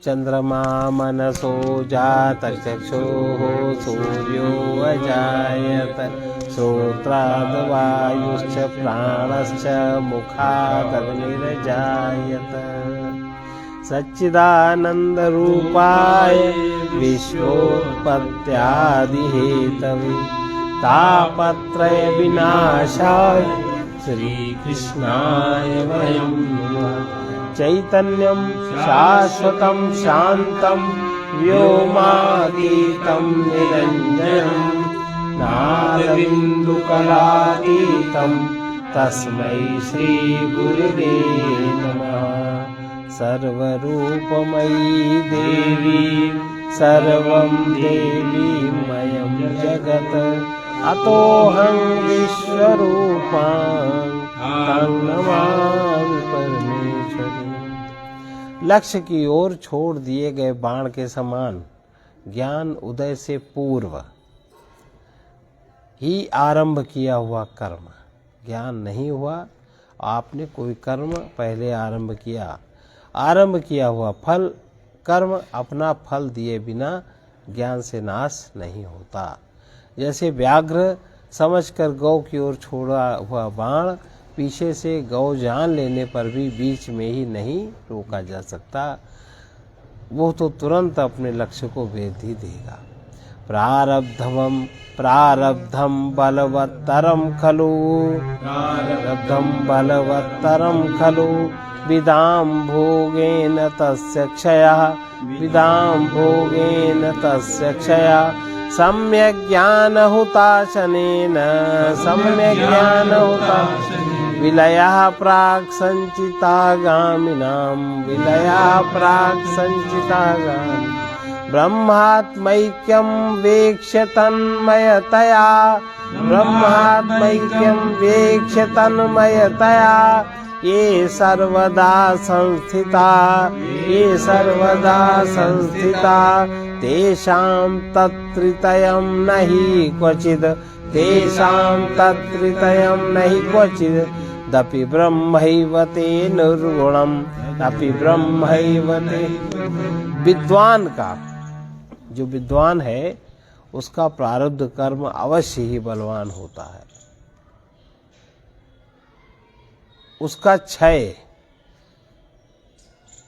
चंद्रमा मनसो जात चक्षुः सूर्यो अजायत श्रोत्राद्वायुश्च प्राणश्च मुखादग्निरजायत सच्चिदानन्दरूपाय विश्वोत्पत्त्यादिहेतवे तापत्रय विनाशाय श्रीकृष्णाय वयं नमः। चैतन्यं शाश्वतं शान्तं व्योमातीतं निरञ्जनं नादबिन्दुकलातीतं तस्मै श्रीगुरुवे नमः। सर्वरूपमयी देवी सर्वं देवीमयं जगत् अतोऽहं विश्वरूपां तं नमामि परमेश्वरी। लक्ष्य की ओर छोड़ दिए गए बाण के समान ज्ञान उदय से पूर्व ही आरंभ किया हुआ कर्म, ज्ञान नहीं हुआ, आपने कोई कर्म पहले आरंभ किया हुआ फल कर्म अपना फल दिए बिना ज्ञान से नाश नहीं होता। जैसे व्याघ्र समझकर गौ की ओर छोड़ा हुआ बाण पीछे से गौ जान लेने पर भी बीच में ही नहीं रोका जा सकता, वो तो तुरंत अपने लक्ष्य को भेद ही देगा। प्रारब्धम बलवत्तरम खलु विदां भोगेन तस्य क्षयः सम्यक् ज्ञानहुताशनेन विलयः प्राक् सञ्चितागामिनां ब्रह्मात्मैक्यं वेक्ष्य तन्मयतया ये सर्वदा संस्थिता तेषां तत्त्रितयं नहि क्वचिद् दपि ब्रह्मैव ते निर्गुणम् विद्वान का, जो विद्वान है उसका प्रारब्ध कर्म अवश्य ही बलवान होता है। उसका क्षय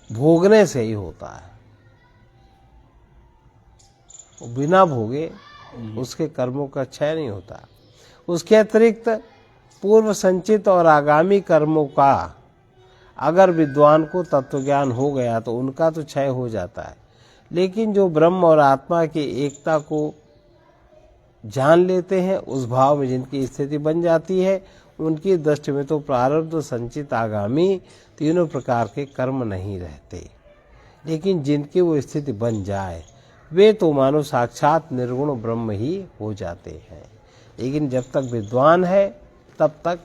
भोगने से ही होता है, बिना भोगे उसके कर्मों का क्षय नहीं होता। उसके अतिरिक्त पूर्व संचित और आगामी कर्मों का अगर विद्वान को तत्वज्ञान हो गया तो उनका तो क्षय हो जाता है, लेकिन जो ब्रह्म और आत्मा की एकता को जान लेते हैं, उस भाव में जिनकी स्थिति बन जाती है, उनकी दृष्टि में तो प्रारब्ध संचित आगामी तीनों प्रकार के कर्म नहीं रहते। लेकिन जिनकी वो स्थिति बन जाए वे तो मानो साक्षात निर्गुण ब्रह्म ही हो जाते हैं। लेकिन जब तक विद्वान है तब तक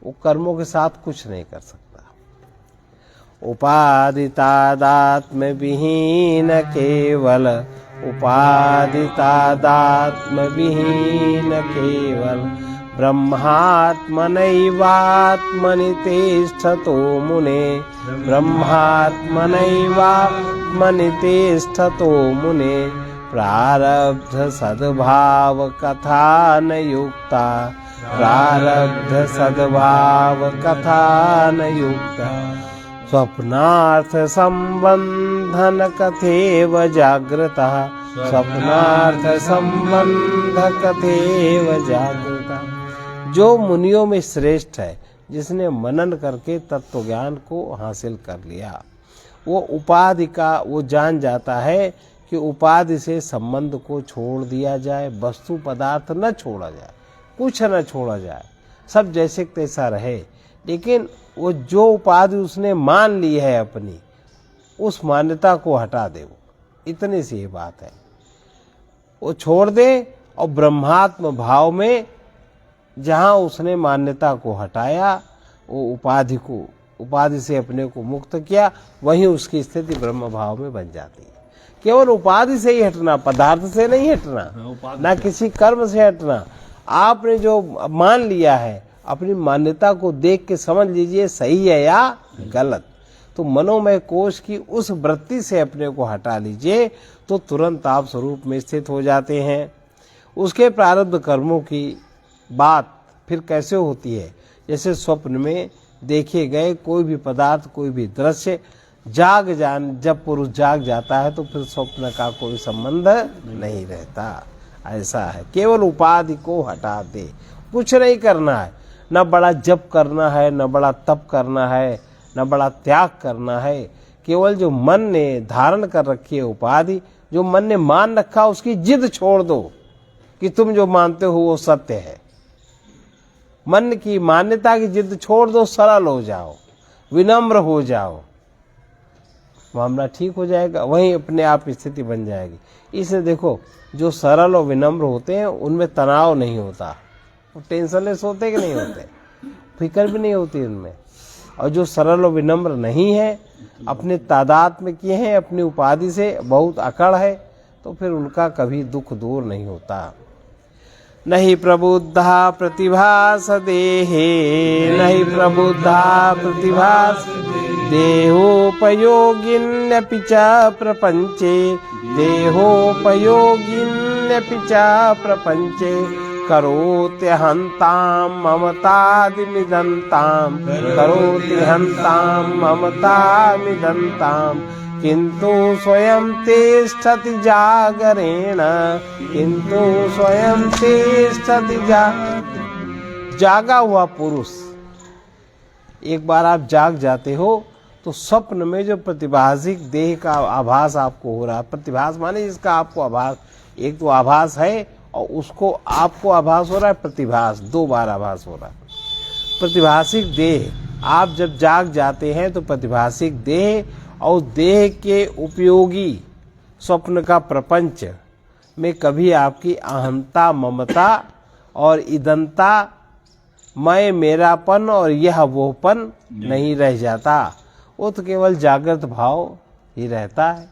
वो कर्मों के साथ कुछ नहीं कर सकता। उपादितादात्म विहीन केवल ब्रह्मात्मनैवात्मनि तिष्ठतो मुने प्रारब्ध सद्भाव कथा न युक्ता स्वप्नार्थ संबंधन कथेव जागृता जो मुनियों में श्रेष्ठ है, जिसने मनन करके तत्व ज्ञान को हासिल कर लिया, वो उपाधि का वो जान जाता है कि उपाधि से संबंध को छोड़ दिया जाए, वस्तु पदार्थ न छोड़ा जाए, कुछ न छोड़ा जाए, सब जैसे तैसा रहे। लेकिन वो जो उपाधि उसने मान ली है अपनी, उस मान्यता को हटा दे, वो इतनी सी बात है, वो छोड़ दे और ब्रह्मात्म भाव में जहाँ उसने मान्यता को हटाया, वो उपाधि से अपने को मुक्त किया, वहीं उसकी स्थिति ब्रह्म भाव में बन जाती है। केवल उपाधि से ही हटना, पदार्थ से नहीं हटना, ना किसी कर्म से हटना। आपने जो मान लिया है, अपनी मान्यता को देख के समझ लीजिए सही है या गलत। तो मनोमय कोश की उस वृत्ति से अपने को हटा लीजिए तो तुरंत आप स्वरूप में स्थित हो जाते हैं। उसके प्रारब्ध कर्मों की बात फिर कैसे होती है? जैसे स्वप्न में देखे गए कोई भी पदार्थ, कोई भी दृश्य जब पुरुष जाग जाता है तो फिर स्वप्न का कोई संबंध नहीं रहता। ऐसा है, केवल उपाधि को हटा दे, कुछ नहीं करना है, न बड़ा जप करना है, न बड़ा तप करना है, न बड़ा त्याग करना है। केवल जो मन ने धारण कर रखी है उपाधि, जो मन ने मान रखा, उसकी जिद छोड़ दो कि तुम जो मानते हो वो सत्य है। मन की मान्यता की जिद छोड़ दो, सरल हो जाओ, विनम्र हो जाओ, मामला ठीक हो जाएगा, वहीं अपने आप स्थिति बन जाएगी। इसलिए देखो, जो सरल और विनम्र होते हैं उनमें तनाव नहीं होता, वो टेंशनलेस होते कि नहीं होते, फिक्र भी नहीं होती उनमें। और जो सरल और विनम्र नहीं है, अपने तादाद में किए हैं, अपनी उपाधि से बहुत अकड़ है, तो फिर उनका कभी दुख दूर नहीं होता। नहीं प्रबुद्धा प्रतिभास देहे, नहीं प्रबुद्धा प्रतिभास देहोपयोगिन्यपि च प्रपंचे, देहोपयोगिन्यपि च प्रपंचे, करोत्यहन्तां ममतादिमिदन्तां, करोत्यहन्तां ममतामिदन्तां, किन्तु स्वयं तिष्ठति जागरेण, किन्तु स्वयं तिष्ठति जागा हुआ पुरुष। एक बार आप जाग जाते हो तो स्वप्न में जो प्रतिभासिक देह का आभास आपको हो रहा है, प्रतिभास माने जिसका आपको आभास, एक तो आभास है और उसको आपको आभास हो रहा है, प्रतिभास, दो बार आभास हो रहा है। प्रतिभासिक देह, आप जब जाग जाते हैं तो प्रतिभासिक देह और देह के उपयोगी स्वप्न का प्रपंच में कभी आपकी अहंता, ममता और इदंता, मैं मेरापन और यह वोपन नहीं रह जाता। वो तो केवल जागृत भाव ही रहता है।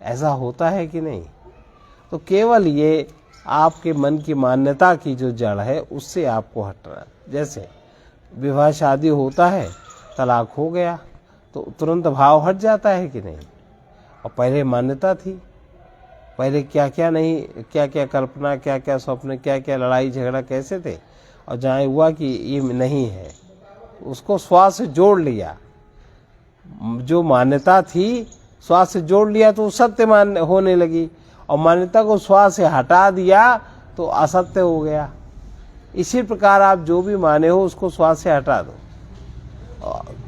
ऐसा होता है कि नहीं? तो केवल ये आपके मन की मान्यता की जो जड़ है उससे आपको हटना। जैसे विवाह शादी होता है, तलाक हो गया तो तुरंत भाव हट जाता है कि नहीं? और पहले मान्यता थी, पहले क्या क्या नहीं, क्या क्या कल्पना, क्या क्या स्वप्न, क्या क्या लड़ाई झगड़ा कैसे थे, और जहाँ हुआ कि ये नहीं है, उसको श्वास से जोड़ लिया। जो मान्यता थी श्वास से जोड़ लिया तो सत्य मान होने लगी, और मान्यता को श्वास से हटा दिया तो असत्य हो गया। इसी प्रकार आप जो भी माने हो उसको श्वास से हटा दो,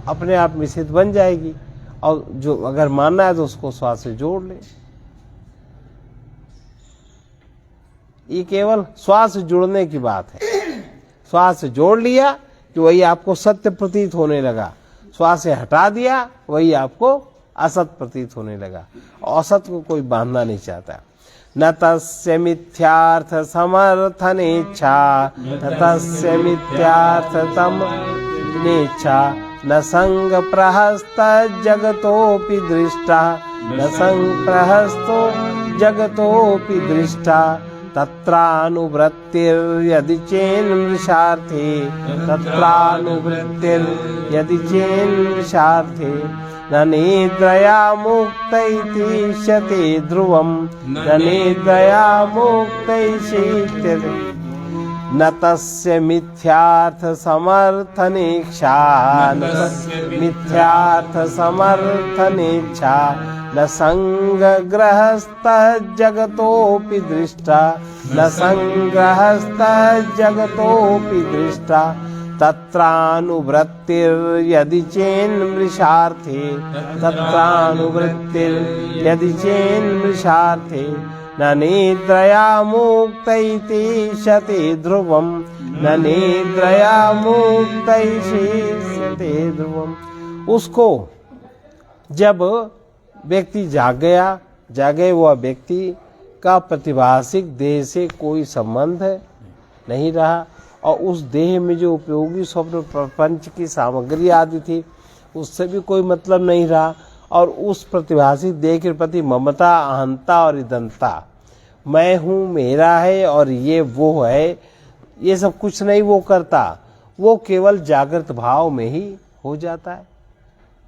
अपने आप मिश्रित बन जाएगी। और जो अगर मानना है तो उसको श्वास से जोड़ ले। ये केवल श्वास से जुड़ने की बात है। श्वास से जोड़ लिया कि वही आपको सत्य प्रतीत होने लगा, श्वास से हटा दिया वही आपको असत प्रतीत होने लगा। असत को कोई बांधना नहीं चाहता। न तस्य मिथ्यार्थ समर्थनेच्छा, न तस्य मिथ्यार्थतम नेच्छा, न संग प्रहस्त जगतोपि दृष्टा, न संग प्रहस्तो जगतोपि दृष्टा, तत्रानुवृत्तिर्यदि चेन्मृषार्थे, तत्रानुवृत्तिर्यदि चेन्मृषार्थे, न निद्रया मुक्त इतिष्यते ध्रुवम्, न निद्रया मुक्त इतिष्यते। न तस्य मिथ्यार्थ समर्थनेच्छा, न तस्य मिथ्यार्थ समर्थनेच्छा, न संगग्रहस्थ जगतोपि दृष्टा, न संगग्रहस्थ जगतोपि दृष्टा, तत्रानुवृत्तिर्यदि चेन्मृषार्थे, तत्रानुवृत्तिर्यदि चेन्मृषार्थे, न निद्रया मुक्त इतिष्यते ध्रुवम्, न निद्रया मुक्त इतिष्यते ध्रुवम्। उसको जब व्यक्ति जागे हुआ व्यक्ति का प्रतिभासिक देह से कोई संबंध नहीं रहा, और उस देह में जो उपयोगी स्वप्न प्रपंच की सामग्री आदि थी उससे भी कोई मतलब नहीं रहा, और उस प्रतिभासिक देह के प्रति ममता, अहंता और इदंता, मैं हूँ, मेरा है और ये वो है, ये सब कुछ नहीं वो करता। वो केवल जागृत भाव में ही हो जाता है।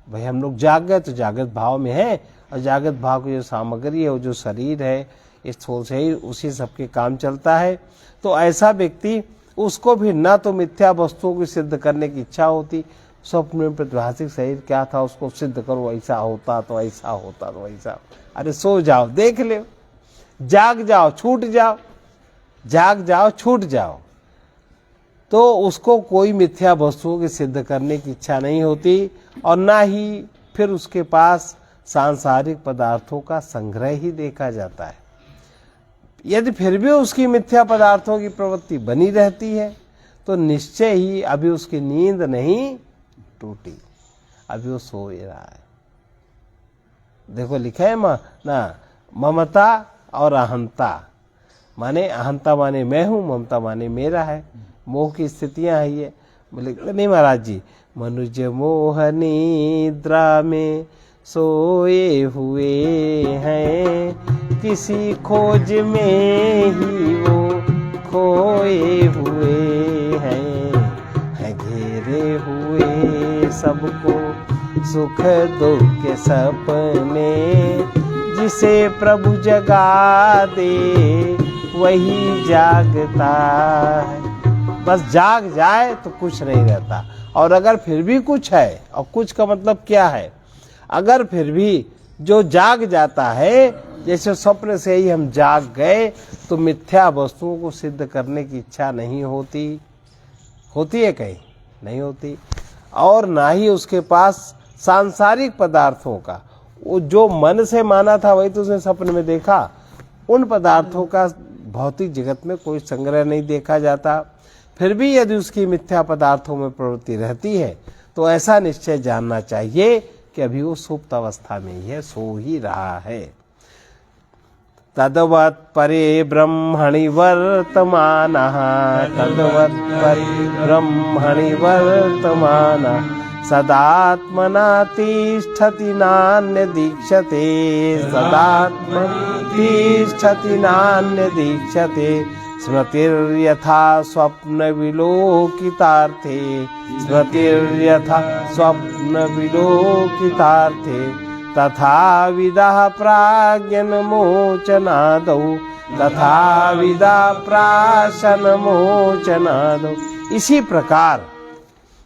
भाई हम लोग जाग गए तो जागृत भाव में है, और जागृत भाव की जो सामग्री है, वो जो शरीर है, इस स्थूल शरीर, उसी सबके काम चलता है। तो ऐसा व्यक्ति, उसको भी ना तो मिथ्या वस्तुओं को सिद्ध करने की इच्छा होती, स्वप्न में प्रतिभाषिक शरीर क्या था उसको सिद्ध करो, ऐसा होता तो ऐसा होता तो ऐसा। अरे सो जाओ, देख ले, जाग जाओ, छूट जाओ, जाग जाओ, छूट जाओ। तो उसको कोई मिथ्या वस्तुओं की सिद्ध करने की इच्छा नहीं होती, और ना ही फिर उसके पास सांसारिक पदार्थों का संग्रह ही देखा जाता है। यदि फिर भी उसकी मिथ्या पदार्थों की प्रवृत्ति बनी रहती है, तो निश्चय ही अभी उसकी नींद नहीं टूटी, अभी वो सो ही रहा है। देखो लिखा है ना, ममता और अहंता, माने अहंता माने मैं हूं, ममता माने मेरा है, मोह की स्थितियां है ये। बोले नहीं महाराज जी, मनुज मोह निद्रा में सोए हुए हैं, किसी खोज में ही वो खोए हुए हैं घेरे हुए सबको सुख दुख के सपने, जिसे प्रभु जगा दे वही जागता है। बस जाग जाए तो कुछ नहीं रहता, और अगर फिर भी कुछ है, और कुछ का मतलब क्या है, अगर फिर भी जो जाग जाता है, जैसे स्वप्न से ही हम जाग गए, तो मिथ्या वस्तुओं को सिद्ध करने की इच्छा नहीं होती, होती है कहीं नहीं होती, और ना ही उसके पास सांसारिक पदार्थों का, वो जो मन से माना था वही तो उसने सपने में देखा, उन पदार्थों का भौतिक जगत में कोई संग्रह नहीं देखा जाता। फिर भी यदि उसकी मिथ्या पदार्थों में प्रवृत्ति रहती है, तो ऐसा निश्चय जानना चाहिए कि अभी वो सुप्त अवस्था में ही है, सो ही रहा है। तद्वत् परे ब्रह्मणि वर्तमानः, तद्वत् परे ब्रह्मणि वर्तमानः, सदात्मना तिष्ठति नान्यदीक्षते, सदात्मना तिष्ठति नान्यदीक्षते, स्मृतिर्यथा स्वप्न विलोकितार्थे, स्मृतिर्यथा स्वप्न विलोकितार्थे, तथा विदः प्राज्ञन मोचनादौ, तथा विदा प्राशन मोचनादौ। इसी प्रकार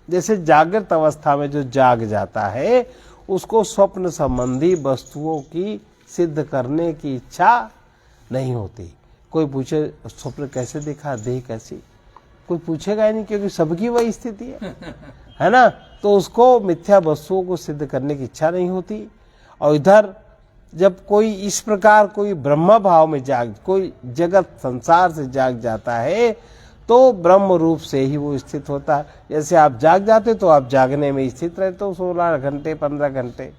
जैसे जागृत अवस्था में जो जाग जाता है, उसको स्वप्न संबंधी वस्तुओं की सिद्ध करने की इच्छा नहीं होती। कोई पूछे स्वप्न कैसे देखा, देह कैसी, कोई पूछेगा ही नहीं, क्योंकि सबकी वही स्थिति है ना। तो उसको मिथ्या वस्तुओं को सिद्ध करने की इच्छा नहीं होती। और इधर जब कोई इस प्रकार कोई ब्रह्म भाव में जाग, कोई जगत संसार से जाग जाता है, तो ब्रह्म रूप से ही वो स्थित होता है। जैसे आप जाग जाते तो आप जागने में स्थित रहते हो 16 घंटे 15 घंटे,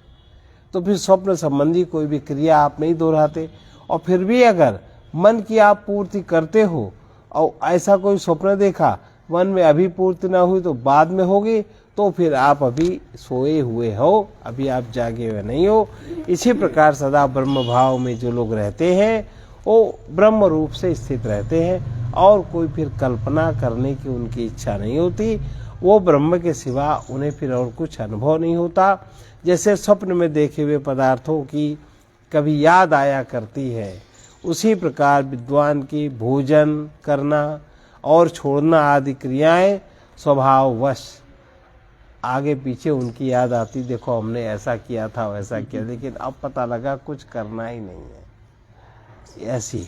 तो फिर स्वप्न संबंधी कोई भी क्रिया आप नहीं दोहराते। और फिर भी अगर मन की आप पूर्ति करते हो, और ऐसा कोई स्वप्न देखा, मन में अभी पूर्ति ना हुई तो बाद में होगी, तो फिर आप अभी सोए हुए हो, अभी आप जागे हुए नहीं हो। इसी प्रकार सदा ब्रह्म भाव में जो लोग रहते हैं, वो ब्रह्म रूप से स्थित रहते हैं, और कोई फिर कल्पना करने की उनकी इच्छा नहीं होती। वो ब्रह्म के सिवा उन्हें फिर और कुछ अनुभव नहीं होता। जैसे स्वप्न में देखे हुए पदार्थों की कभी याद आया करती है, उसी प्रकार विद्वान की भोजन करना और छोड़ना आदि क्रियाएं स्वभाववश आगे पीछे उनकी याद आती, देखो हमने ऐसा किया था वैसा किया, लेकिन अब पता लगा कुछ करना ही नहीं है। ऐसी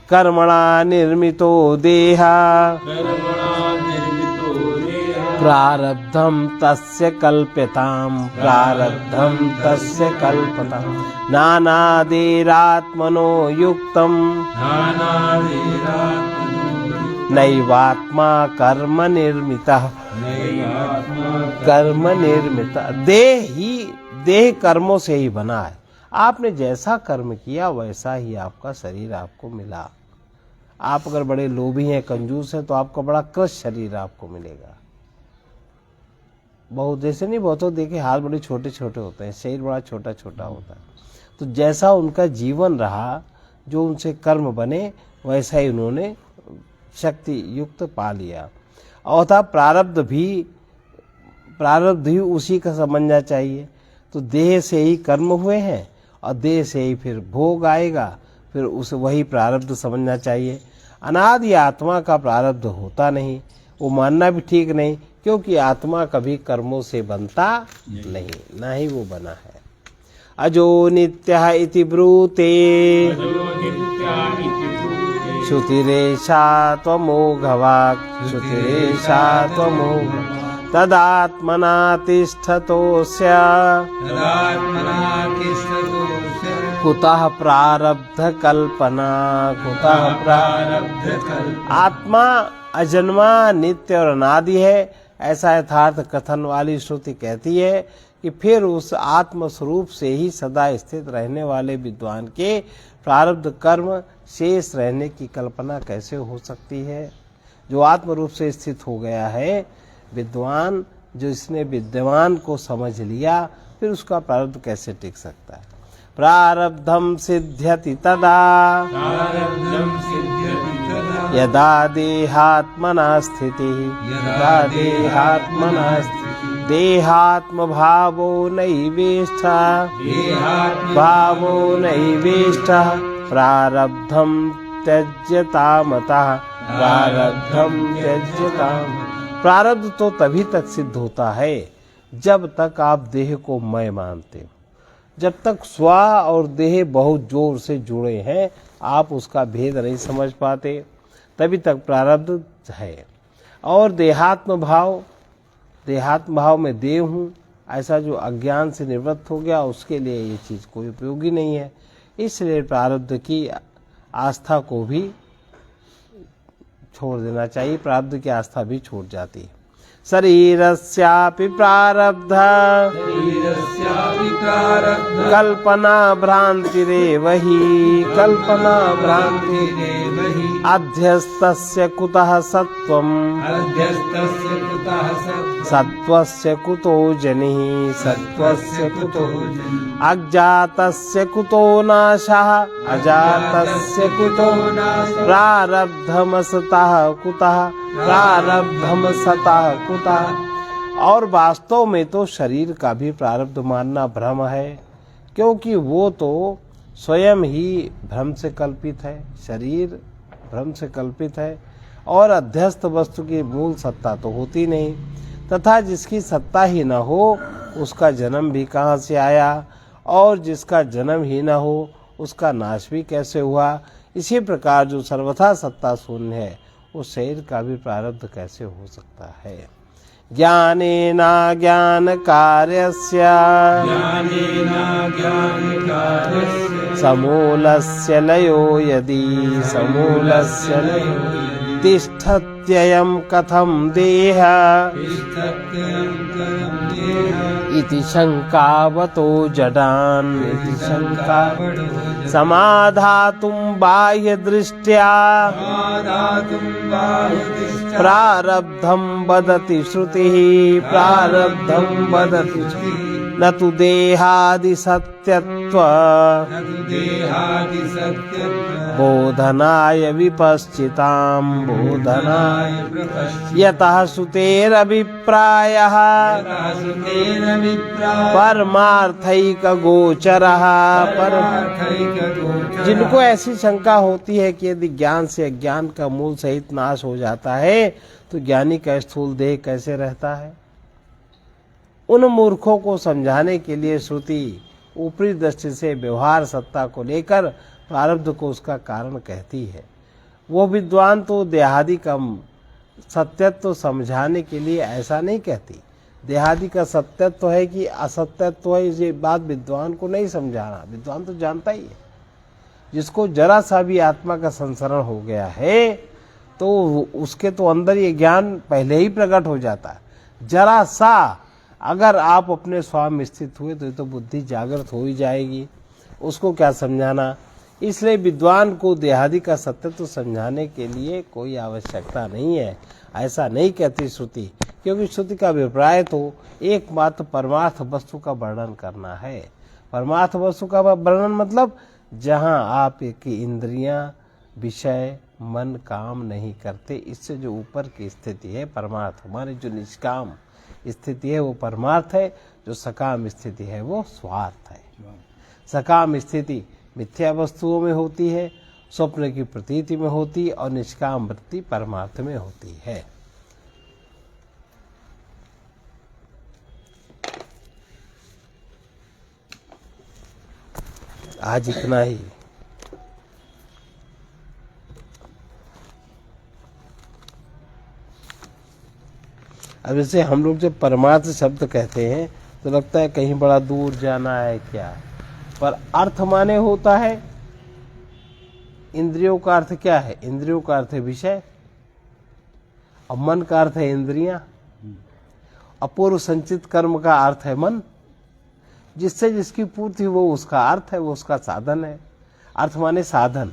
कर्मणा निर्मितो देहा, प्रारब्धम तस्य कल्प्यताम, प्रारब्धम तस्य कल्पताम, नानादेरात्मनो युक्तम, नैवात्मा कर्म निर्मितः, कर्म निर्मिता। देह कर्मों से ही बना है। आपने जैसा कर्म किया वैसा ही आपका शरीर आपको मिला। आप अगर बड़े लोभी हैं, कंजूस हैं, तो आपका बड़ा कृश शरीर आपको मिलेगा। बहुत जैसे नहीं, बहुतों देखे हाथ बड़े छोटे छोटे होते हैं, शरीर बड़ा छोटा छोटा होता है। तो जैसा उनका जीवन रहा, जो उनसे कर्म बने, वैसा ही उन्होंने शक्ति युक्त पा लिया। और था प्रारब्ध भी उसी का समझना चाहिए। तो देह से ही कर्म हुए हैं और देह से ही फिर भोग आएगा, फिर उसे वही प्रारब्ध समझना चाहिए। अनादि आत्मा का प्रारब्ध होता नहीं, वो मानना भी ठीक नहीं, क्योंकि आत्मा कभी कर्मों से बनता नहीं, ना ही वो बना है। अजो नित्यः इति ब्रूते श्रुतिरेषा त्वमोघवाक् श्रुतिरेषा त्वमोघ तदात्मना तिष्ठतोऽस्य कुतः प्रारब्ध कल्पना कुतः प्रारब्ध कल्पना। आत्मा अजन्मा नित्य और अनादि है, ऐसा यथार्थ कथन वाली श्रुति कहती है कि फिर उस आत्म स्वरूप से ही सदा स्थित रहने वाले विद्वान के प्रारब्ध कर्म शेष रहने की कल्पना कैसे हो सकती है। जो आत्म रूप से स्थित हो गया है विद्वान, जो इसने विद्यमान को समझ लिया, फिर उसका प्रारब्ध कैसे टिक सकता है। प्रारब्धम सिद्ध्यति तदा यदा देहात्मना स्थितिः यदा देहात्मना देहात्म भावो नैवेष्टः भावो नैवेष्टः प्रारब्धम त्यज्यतामतः प्रारब्धम त्यज्यताम। प्रारब्ध तो तभी तक सिद्ध होता है जब तक आप देह को मैं मानते हो। जब तक स्व और देह बहुत जोर से जुड़े हैं, आप उसका भेद नहीं समझ पाते, तभी तक प्रारब्ध है। और देहात्म भाव में देह हूँ, ऐसा जो अज्ञान से निवृत्त हो गया, उसके लिए ये चीज़ कोई उपयोगी नहीं है। इसलिए प्रारब्ध की आस्था को भी छोड़ देना चाहिए, प्रारब्ध की आस्था भी छूट जाती है। शरीरस्यापि प्रारब्ध कल्पना भ्रांतिरेव हि कल्पना भ्रांतिरेव हि अध्यस्तस्य कुतः सत्वम् सत्वस्य कुतो जनिः सत्वस्य कुतो अज्ञातस्य कुतो नाशः अजातस्य कुतो प्रारब्धमसतः कुतः प्रारब्धम सतः कुतः। और वास्तव में तो शरीर का भी प्रारब्ध मानना भ्रम है, क्योंकि वो तो स्वयं ही भ्रम से कल्पित है। शरीर भ्रम से कल्पित है और अध्यस्त वस्तु की मूल सत्ता तो होती नहीं, तथा जिसकी सत्ता ही न हो उसका जन्म भी कहाँ से आया, और जिसका जन्म ही न हो उसका नाश भी कैसे हुआ। इसी प्रकार जो सर्वथा सत्ता शून्य है, उस शरीर का भी प्रारब्ध कैसे हो सकता है। ज्ञानेना ज्ञान कार्यस्य समूलस्य लयो यदि समूलस्य लयो तिष्ठत्ययं कथं देह इति शंकावतो जडान् इति शंका समाधातुं बाह्य दृष्ट्या प्रारब्धं वदति श्रुतिः प्रारब्धं वदति न तु देहादि सत्यत्व बोधनाय विपश्चितां बोधनाय यतः श्रुतेरभिप्रायः परमार्थैक गोचरः। जिनको ऐसी शंका होती है कि यदि ज्ञान से अज्ञान का मूल सहित नाश हो जाता है तो ज्ञानी का स्थूल देह कैसे रहता है, उन मूर्खों को समझाने के लिए श्रुति ऊपरी दृष्टि से व्यवहार सत्ता को लेकर प्रारब्ध को उसका कारण कहती है। वो विद्वान तो देहादि का सत्यत्व समझाने के लिए ऐसा नहीं कहती। देहादि का सत्यत्व है कि असत्यत्व है, ये बात विद्वान को नहीं समझाना। विद्वान तो जानता ही है। जिसको जरा सा भी आत्मा का संसरण हो गया है तो उसके तो अंदर ये ज्ञान पहले ही प्रकट हो जाता है। जरा सा अगर आप अपने स्वामी में स्थित हुए तो बुद्धि जागृत हो ही जाएगी, उसको क्या समझाना। इसलिए विद्वान को देहादि का सत्य तो समझाने के लिए कोई आवश्यकता नहीं है, ऐसा नहीं कहती श्रुति, क्योंकि श्रुति का अभिप्राय तो एकमात्र परमार्थ वस्तु का वर्णन करना है। परमार्थ वस्तु का वर्णन मतलब जहाँ आप की इंद्रियां, विषय, मन काम नहीं करते, इससे जो ऊपर की स्थिति है परमार्थ, हमारे जो निष्काम स्थिति है वो परमार्थ है, जो सकाम स्थिति है वो स्वार्थ है। सकाम स्थिति मिथ्या वस्तुओं में होती है, स्वप्न की प्रतीति में होती है, और निष्काम वृत्ति परमार्थ में होती है। आज इतना ही। अब जैसे हम लोग जब परमार्थ शब्द कहते हैं तो लगता है कहीं बड़ा दूर जाना है क्या, पर अर्थ माने होता है। इंद्रियों का अर्थ क्या है? इंद्रियों का अर्थ है विषय, और मन का अर्थ है इंद्रियां। अपूर्व संचित कर्म का अर्थ है मन, जिससे जिसकी पूर्ति वो उसका अर्थ है, वो उसका साधन है। अर्थ माने साधन।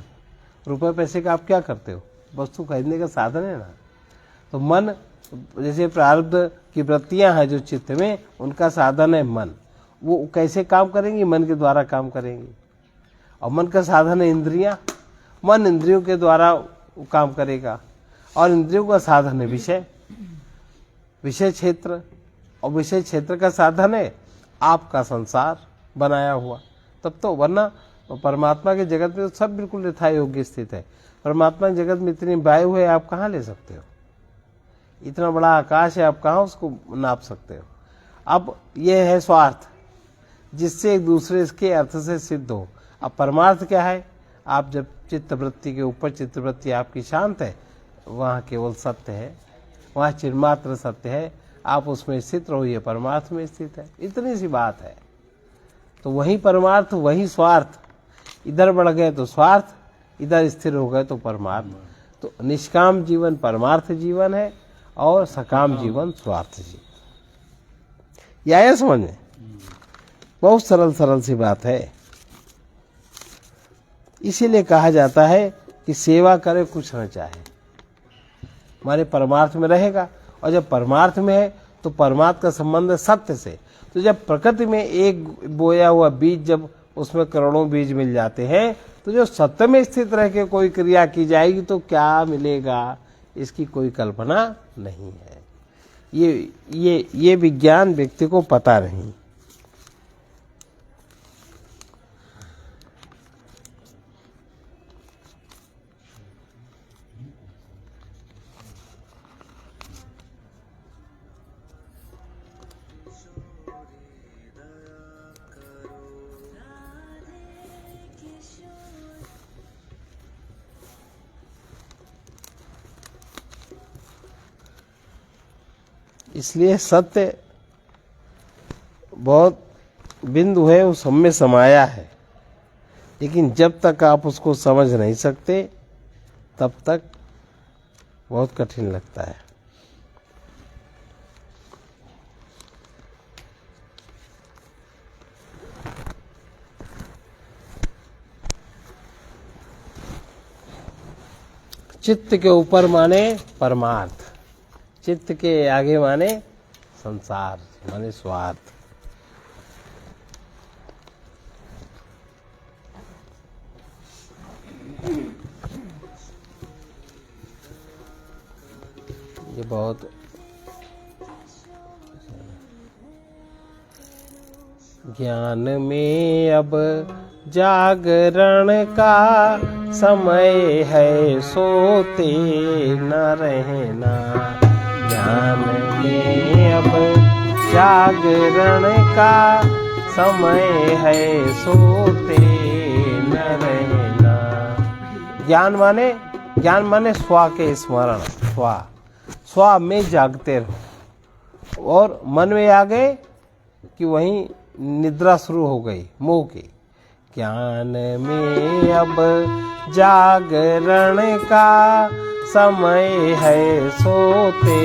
रुपए पैसे का आप क्या करते हो? वस्तु खरीदने का साधन है ना। तो मन, जैसे प्रारब्ध की वृत्तियां हैं जो चित्त में, उनका साधन है मन। वो कैसे काम करेंगी? मन के द्वारा काम करेंगी। और मन का साधन है इंद्रियां। मन इंद्रियों के द्वारा काम करेगा, और इंद्रियों का साधन है विषय, विषय क्षेत्र। और विषय क्षेत्र का साधन है आपका संसार बनाया हुआ। तब तो, वरना परमात्मा के जगत में तो सब बिल्कुल यथा योग्य स्थित है। परमात्मा के जगत में इतनी वायु है, आप कहाँ ले सकते हो? इतना बड़ा आकाश है, आप कहाँ उसको नाप सकते हो? अब यह है स्वार्थ, जिससे एक दूसरे के अर्थ से सिद्ध हो। अब परमार्थ क्या है? आप जब चित्तवृत्ति के ऊपर, चित्तवृत्ति आपकी शांत है, वहाँ केवल सत्य है, वहाँ चिन्मात्र सत्य है, आप उसमें स्थित रहो, ये परमार्थ में स्थित है। इतनी सी बात है। तो वही परमार्थ, वही स्वार्थ। इधर बढ़ गए तो स्वार्थ, इधर स्थिर हो गए तो परमार्थ। तो निष्काम जीवन परमार्थ जीवन है, और सकाम जीवन स्वार्थ जीवन। यह आया समझ में? बहुत सरल सरल सी बात है। इसीलिए कहा जाता है कि सेवा करे कुछ न चाहे, हमारे परमार्थ में रहेगा। और जब परमार्थ में है तो परमार्थ का संबंध है सत्य से। तो जब प्रकृति में एक बोया हुआ बीज, जब उसमें करोड़ों बीज मिल जाते हैं, तो जो सत्य में स्थित रह के कोई क्रिया की जाएगी तो क्या मिलेगा, इसकी कोई कल्पना नहीं है। ये विज्ञान व्यक्ति को पता नहीं। इसलिए सत्य बहुत बिंदु है, वो सब में समाया है। लेकिन जब तक आप उसको समझ नहीं सकते, तब तक बहुत कठिन लगता है। चित्त के ऊपर माने परमार्थ, चित्त के आगे माने संसार, माने स्वार्थ। ये बहुत ज्ञान में अब जागरण का समय है, सोते न रहना। ज्ञान में अब जागरण का समय है, सोते न रहना। ज्ञान माने स्व के स्मरण, स्व में जागते रहो। और मन में आ गए कि वहीं निद्रा शुरू हो गई मोह की। ज्ञान में अब जागरण का समय है, सोते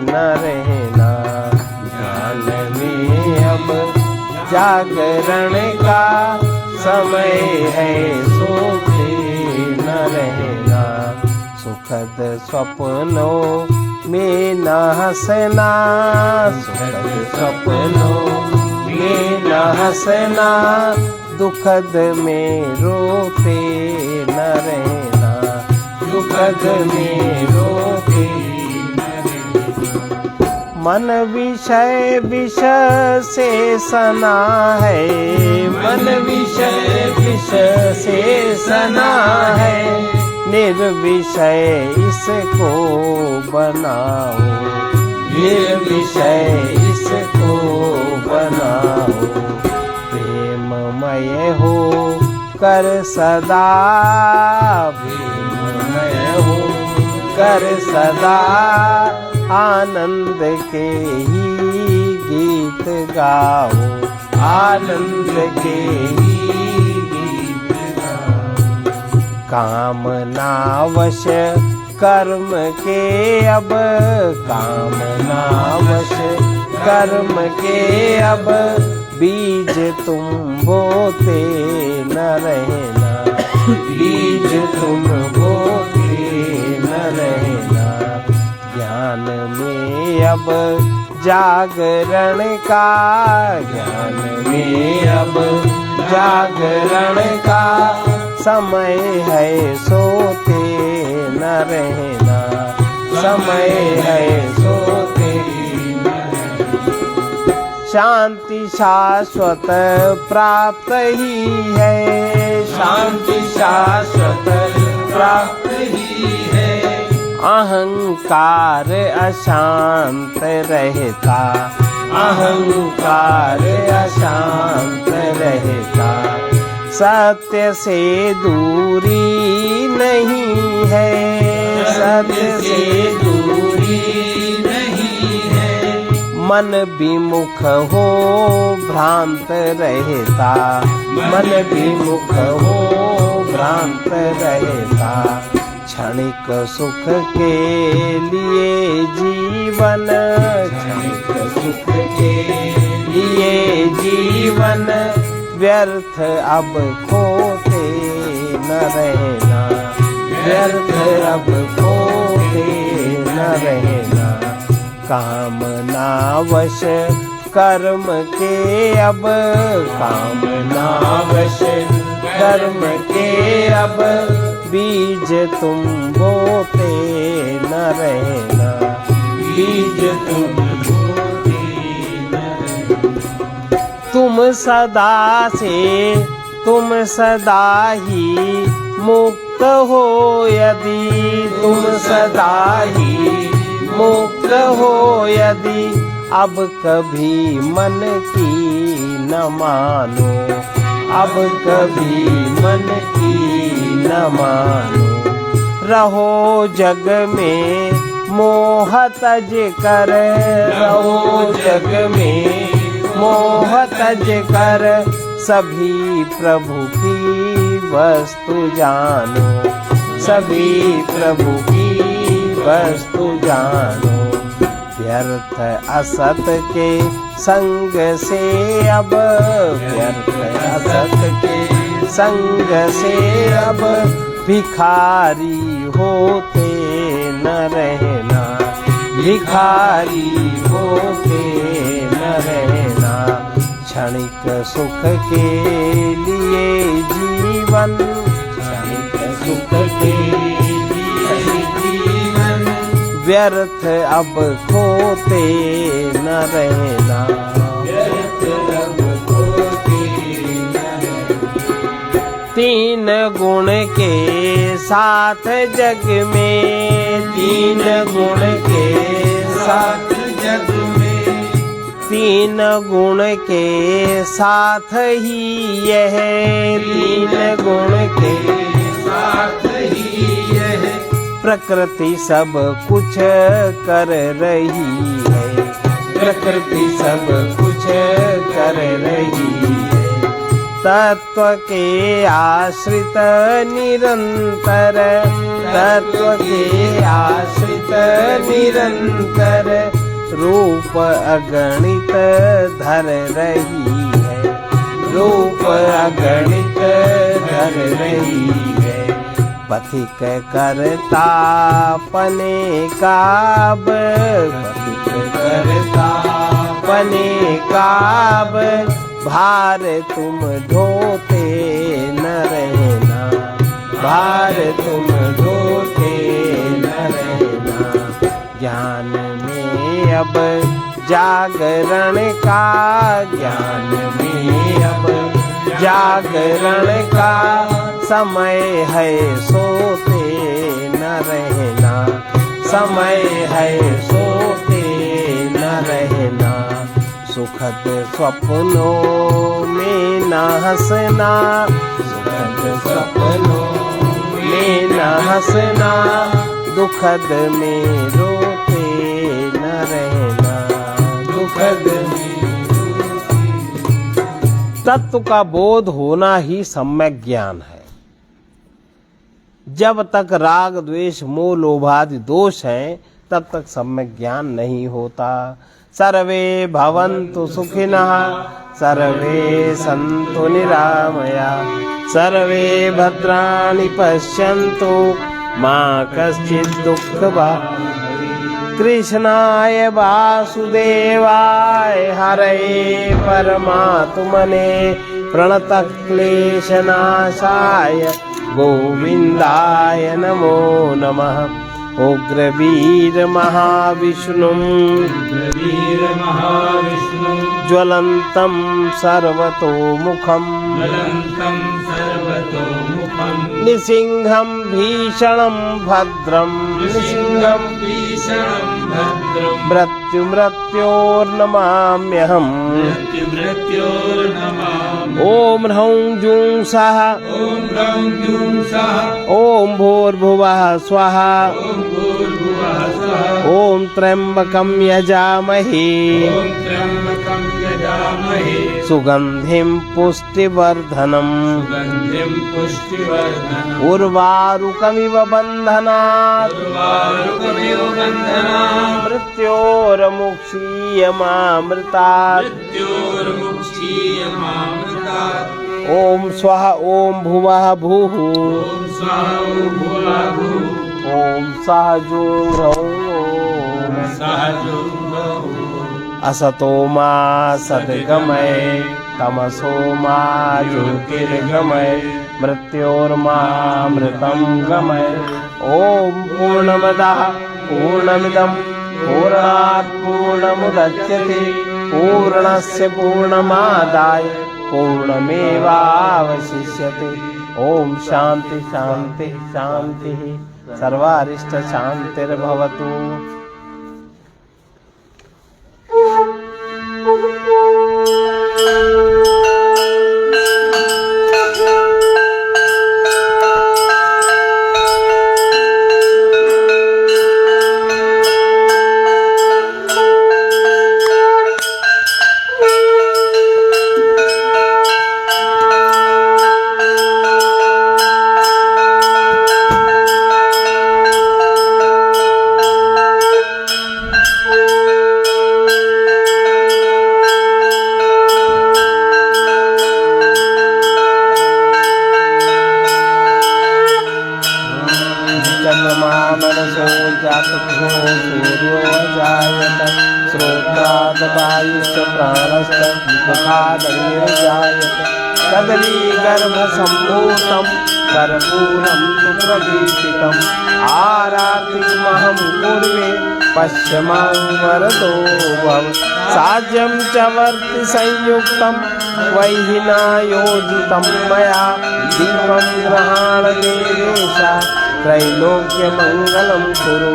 न रहना। ज्ञान में अब जागरण का समय है, सोते न रहना। सुखद स्वप्नों में न हंसना, सुखद स्वप्नों में न हंसना। दुखद में रोते न रहना, दुखद में रोते न रहना। मन विषय विष से सना है, मन विषय विष से सना है, निर्विषय इसको बनाओ, निर्विषय इसको बनाओ। प्रेममय हो कर सदा, प्रेममय हो कर सदा, आनंद के ही गीत गाओ, आनंद के ही गीत गाओ। कामनावश कर्म के अब, कामनावश कर्म के अब, बीज तुम बोते न रहना, बीज तुम बोते न रहना। ज्ञान में अब जागरण का, ज्ञान में अब जागरण का, समय है सोते न रहना, समय है सोते न रहना। शांति शाश्वत प्राप्त ही है, शांति शाश्वत प्राप्त ही है। अहंकार अशांत रहता, अहंकार अशांत रहता। सत्य से दूरी नहीं है, सत्य से दूरी नहीं है। मन विमुख हो भ्रांत रहता, मन विमुख हो भ्रांत रहता। क्षणिक सुख के लिए जीवन, क्षणिक सुख के लिए जीवन, व्यर्थ अब खोते न रहना, व्यर्थ अब खोते न रहना। कामनावश कर्म के अब, कामनावश कर्म के अब, बीज तुम बोते न रहना, बीज तुम बोते न रहना। तुम सदा से, तुम सदा ही मुक्त हो यदि, तुम सदा ही मुक्त हो यदि, अब कभी मन की न मानो, अब कभी मन की न मानो। रहो जग में मोह तज कर, रहो जग में मोह तज कर, सभी प्रभु की वस्तु जानो, सभी प्रभु की वस्तु जानो। व्यर्थ असत के संग से अब, व्यर्थ असत के संग से अब, भिखारी होते न रहना, भिखारी होते न रहना। क्षणिक सुख के लिए जीवन, क्षणिक सुख के लिए जीवन, व्यर्थ अब खोते न रहना, व्यर्थ अब खोते न रहना। तीन गुण के साथ जग में, तीन गुण के साथ जग में, तीन गुण के साथ ही यह, तीन गुण के साथ ही यह, प्रकृति सब कुछ कर रही है, प्रकृति सब कुछ कर रही है। तत्व के आश्रित निरंतर, तत्व के आश्रित निरंतर, रूप अगणित धर रही है, रूप अगणित धर रही है। पथिक करता पने काब, पथिक करता पने काब, भार तुम ढोते न रहना, भार तुम ढोते न रहना। ज्ञान में अब जागरण का, ज्ञान में अब जागरण का समय है, सोते न रहना, समय है सोते न रहना। सुखद स्वप्नों में न हंसना, सुखद स्वप्नों में न हंसना, दुखद में रोते न रहना, दुखद में। तत्व का बोध होना ही सम्यक ज्ञान है। जब तक राग द्वेष मोह लोभादि दोष हैं, तब तक सम्यक ज्ञान नहीं होता। सर्वे भवन्तु सुखिनः, सर्वे सन्तु निरामया, सर्वे भद्राणि पश्यन्तु, मा कश्चित् दुःखभाग्। कृष्णाय वासुदेवाय हरये परमात्मने, प्रणतक्लेशनाशाय गोविन्दाय नमो नमः। उग्रवीर महाविष्णुं ज्वलन्तं सर्वतोमुखं, निसिंहं भीषणं भद्रं, मृत्योर्नमाम्यहम्। ॐ ह्रौं जूं सः, ॐ भूर्भुवः स्वः, ॐ त्र्यंबकं यजामहे, सुगंधिं पुष्टिवर्धनम्, उर्वारुकमिव बन्धनात्, मृत्योर्मुक्षीयमामृतात्। ॐ स्वः ॐ भुवः भूः, ॐ सः जूं ह्रौं। असतो मा सद्गमय, तमसो मा ज्योतिर्गमय, मृत्योर्मामृतं गमय। ॐ पूर्णमदः पूर्णमिदं पूर्णात् पूर्णमुदच्यते, पूर्णस्य पूर्णमादाय पूर्णमेवावशिष्यते। ॐ शान्ति शान्ति शान्तिः, सर्वारिष्ट शान्तिर्भवतु। श्रोत्रादवायुश्च प्राणश्च मुखादग्निर्जायते, कदलीगर्भसम्भूतं कर्पूरं तु प्रदीपितम्। आरातिमहं कुर्वे पश्चिमं वरदो भव, साज्यं च वर्ति संयुक्तं वैहिना योजितं मया। दीपं गृहाण देवेश, त्रैलोक्यमङ्गलं कुरु,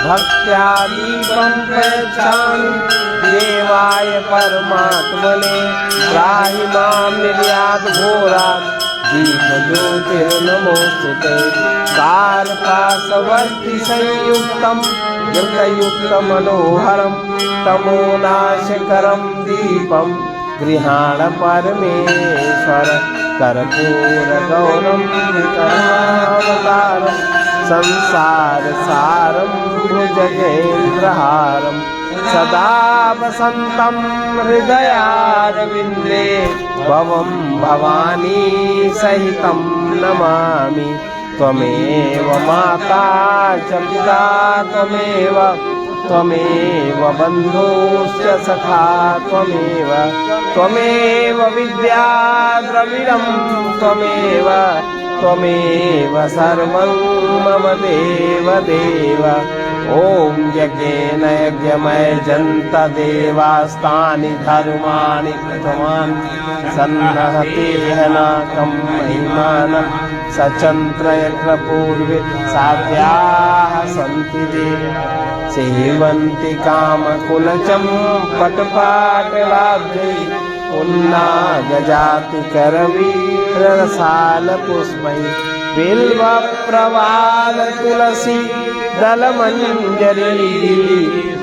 भक्त्या दीपं प्रयच्छामि देवाय परमात्मने। त्राहि मां निर्यात् घोरात्, दीपज्योतिर्नमोस्तुते। कार्पासवर्ति संयुक्तं घृतयुक्तमनोहरं, तमोनाशकरं दीपं गृहाण परमेश्वर। कर्पूरगौरं करुणावतारं, संसारसारं भुजगेन्द्रहारं, सदा वसन्तं हृदयारविन्दे। भवं भवानी सहितं नमामि, त्वमेव माता च पिता त्वमेव, त्वमेव बन्धुश्च सखा त्वमेव, त्वमेव विद्या द्रविणं त्वमेव, त्वमेव सर्वं मम देव देव। ओम यज्ञेन यज्ञमय जन्त देवास्तानि धर्माणि प्रथमानि सन्नहतेह नाकं महिमानं सचन्त्र यत्र पूर्वे साध्याः सन्ति देवा सेवन्ति कामकुलचम्पटपाटलाब्धै पुन्नागजातिकरवीररसालपुष्पै बिल्वप्रवाल तुलसी दलमञ्जरी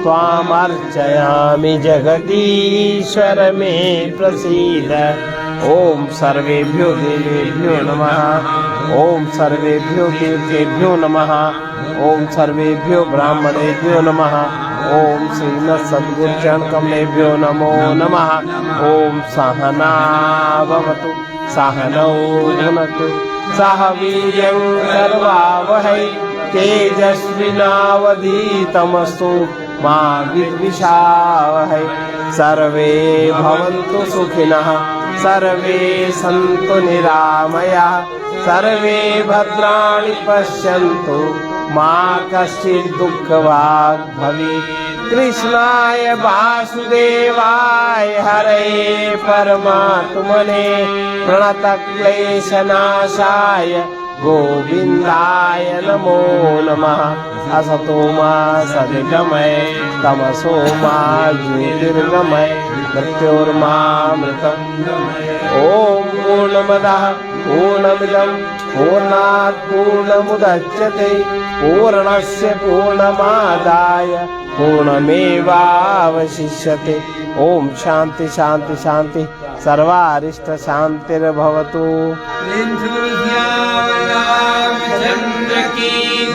त्वामर्चयामि जगदीश्वर मे प्रसीद। ओम सर्वेभ्यो देवेभ्यो नमः। ओम सर्वेभ्यो तीर्थेभ्यो नमः। ओम सर्वेभ्यो ब्राह्मणेभ्यो नमः। ओम श्रीमद् सद्गुरु चरण कमलेभ्यो नमो नमः। ओम सहना भवतु सहनौ भुनक्तु सह वीर्यं करवावहै तेजस्विनावधीतमस्तु मा विद्विषावहै। सर्वे भवन्तु सुखिनः सर्वे सन्तु निरामयाः सर्वे भद्राणि पश्यन्तु मा कश्चित् दुःखभाग् भवेत्। कृष्णाय वासुदेवाय हरे परमात्मने प्रणतक्लेशनाशाय गोविन्दाय नमो नमः। असतो मा सद्गमय तमसो मा ज्योतिर्गमय मृत्योर्मामृतं गमय। ओम पूर्णमदः पूर्णमिदं पूर्णात् पूर्णमुदच्यते पूर्णस्य पूर्णमादाय पूर्णमेवावशिष्यते। ओम शांति शांति शांति सर्वारिष्ट शांतिर्भवतु।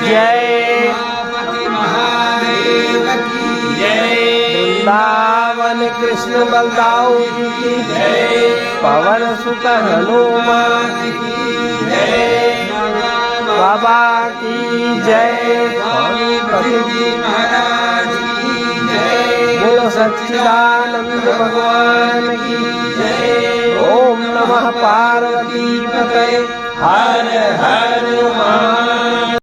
जय वृंदावन कृष्ण बलदाऊ की जय। पवन सुत हनुमान की जय। बाबा की जय। स्वामी पति महाराज की जय। बोलो सच्चिदानंद भगवान की जय। ओम नमः पार्वती पतये हर हर महादेव।